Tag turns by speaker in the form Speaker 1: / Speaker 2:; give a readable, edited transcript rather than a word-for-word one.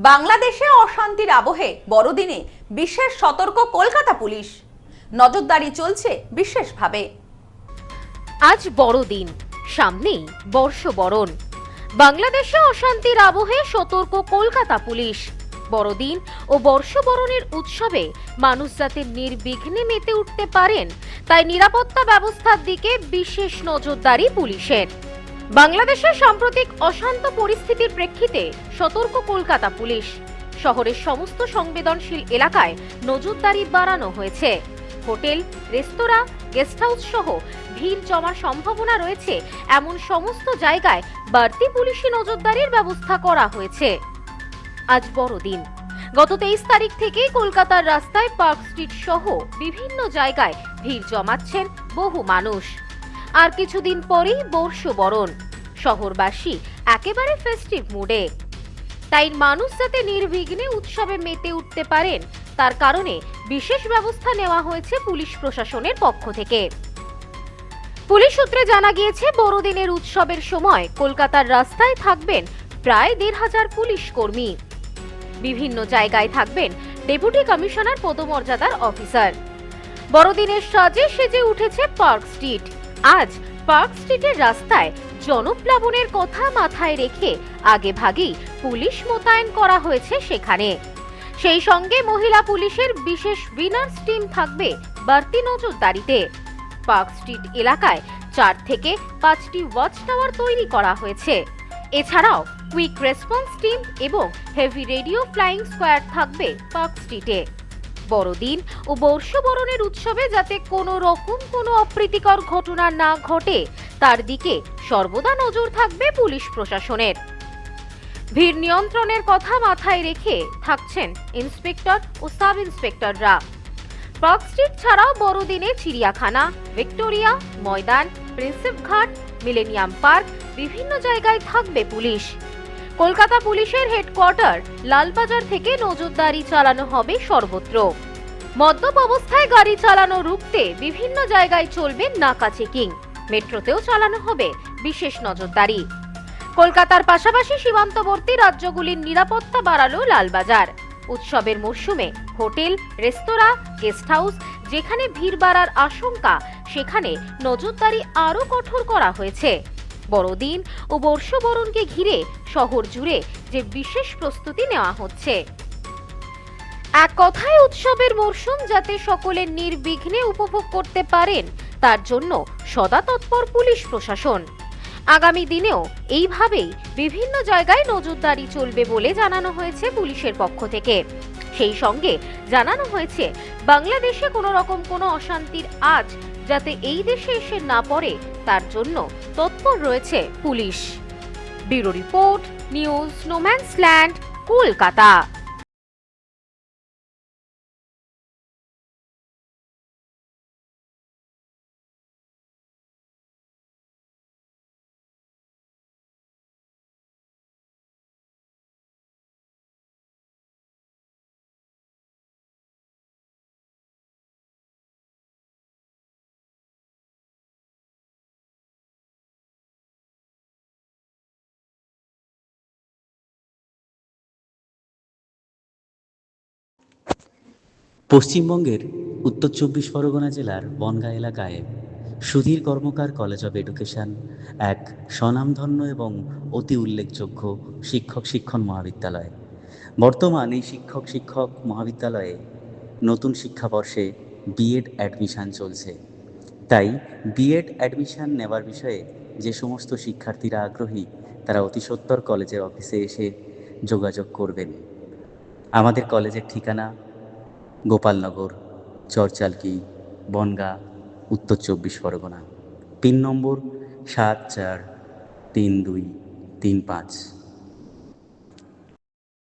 Speaker 1: বাংলাদেশে অশান্তির আবহে বড়দিনে বিশেষ সতর্ক কলকাতা পুলিশ। নজরদারি চলছে বিশেষভাবে।
Speaker 2: আজ বড়দিন, সামনেই বর্ষবরণ। বাংলাদেশে অশান্তির আবহে সতর্ক কলকাতা পুলিশ। বড়দিন ও বর্ষবরণের উৎসবে মানুষ যাতে নির্বিঘ্নে মেতে উঠতে পারেন, তাই নিরাপত্তা ব্যবস্থার দিকে বিশেষ নজরদারি পুলিশের। বাংলাদেশের সাম্প্রতিক অশান্ত পরিস্থিতির প্রেক্ষিতে সতর্ক কলকাতা পুলিশ। শহরের সমস্ত সংবেদনশীল এলাকায় নজরদারি বাড়ানো হয়েছে। হোটেল, রেস্তোরাঁ, গেস্ট হাউস সহ ভিড় জমার সম্ভাবনা রয়েছে এমন সমস্ত জায়গায় বাড়তি পুলিশি নজরদারির ব্যবস্থা করা হয়েছে। আজ বড়দিন। গত 23 তারিখ থেকেই কলকাতার রাস্তায় পার্ক স্ট্রিট সহ বিভিন্ন জায়গায় ভিড় জমাচ্ছেন বহু মানুষ। আর কিছুদিন পরেই বর্ষবরণ। শহরবাসী একেবারে ফেস্টিভ মুডে। তাই মানুষ যাতে নির্বিঘ্নে উৎসবে মেতে উঠতে পারেন, তার কারণে বিশেষ ব্যবস্থা নেওয়া হয়েছে পুলিশ প্রশাসনের পক্ষ থেকে। পুলিশ সূত্রে জানা গিয়েছে, বড়দিনের উৎসবের সময় কলকাতার রাস্তায় থাকবেন প্রায় 1,500 পুলিশ কর্মী। বিভিন্ন জায়গায় থাকবেন ডেপুটি কমিশনার পদমর্যাদার অফিসার। বড়দিনের সাজে সেজে উঠেছে পার্ক স্ট্রিট। আজ পার্ক স্ট্রিটের রাস্তায় জনপ্লাবনের কথা মাথায় রেখে আগে ভাগেই পুলিশ মোতায়েন করা হয়েছে সেখানে। সেই সঙ্গে মহিলা পুলিশের বিশেষ উইনার্স টিম থাকবে বাড়তি নজরদারিতে। পার্ক স্ট্রিট এলাকায় 4 থেকে 5টি ওয়াচ টাওয়ার তৈরি করা হয়েছে। এছাড়াও কুইক রেসপন্স টিম এবং হেভি রেডিও ফ্লাইং স্কোয়াড থাকবে পার্ক স্ট্রিটে। বড়দিন ও বর্ষবরণের উৎসবে যাতে কোনো রকম কোনো অপ্রীতিকর ঘটনা না ঘটে, তার দিকে সর্বদা নজর থাকবে পুলিশ প্রশাসনের। ভিড় নিয়ন্ত্রণের কথা মাথায় রেখে থাকছেন ইন্সপেক্টর ও সাব ইন্সপেক্টররা। পার্ক স্ট্রিট ছাড়াও বড়দিনে চিড়িয়াখানা, ভিক্টোরিয়া ময়দান, প্রিন্সেপ ঘাট, মিলেনিয়াম পার্ক বিভিন্ন জায়গায় থাকবে পুলিশ। কলকাতা পুলিশের হেডকোয়ার্টার লালবাজার থেকে নজরদারি চালানো হবে সর্বত্র। মদ্যপ অবস্থায় গাড়ি চালানো রুখতে বিভিন্ন জায়গায় চলবে নাকা চেকিং। মেট্রোতেও চালানো হবে বিশেষ নজরদারি। কলকাতার পাশাপাশি সীমান্তবর্তী রাজ্যগুলির নিরাপত্তা বাড়ালো লালবাজার। উৎসবের মরশুমে হোটেল, রেস্তোরাঁ, গেস্ট হাউস যেখানে ভিড় বাড়ার আশঙ্কা, সেখানে নজরদারি আরও কঠোর করা হয়েছে। বড়দিন ও বর্ষবরণকে ঘিরে শহর জুড়ে যে বিশেষ প্রস্তুতি নেওয়া হচ্ছে। এক কথায় উৎসবের মরশুম যাতে সকলে নির্বিঘ্নে উপভোগ করতে পারেন, তার জন্য সদা তৎপর পুলিশ প্রশাসন। আগামী দিনেও এইভাবেই বিভিন্ন জায়গায় নজরদারি চলবে বলে জানানো হয়েছে পুলিশের পক্ষ থেকে। সেই সঙ্গে জানানো হয়েছে, বাংলাদেশে কোনো রকম কোনো অশান্তির আঁচ যাতে এই দেশে এসে না পড়ে, তার জন্য তৎপর রয়েছে police. Bureau report, news no man's land, Kolkata.
Speaker 3: পশ্চিমবঙ্গের উত্তর 24 পরগনা জেলার বনগাঁ এলাকায় সুধীর কর্মকার কলেজ অব এডুকেশন এক স্বনামধন্য এবং অতি উল্লেখযোগ্য শিক্ষণ মহাবিদ্যালয়। বর্তমান এই শিক্ষক মহাবিদ্যালয়ে নতুন শিক্ষাবর্ষে বিএড অ্যাডমিশান চলছে। তাই বিএড অ্যাডমিশান নেওয়ার বিষয়ে যে সমস্ত শিক্ষার্থীরা আগ্রহী, তারা অতি সত্বর কলেজের অফিসে এসে যোগাযোগ করবেন। আমাদের কলেজের ঠিকানা গোপালনগর, চরচালকি, বনগাঁ, উত্তর 24 পরগনা। পিন নম্বর 743235।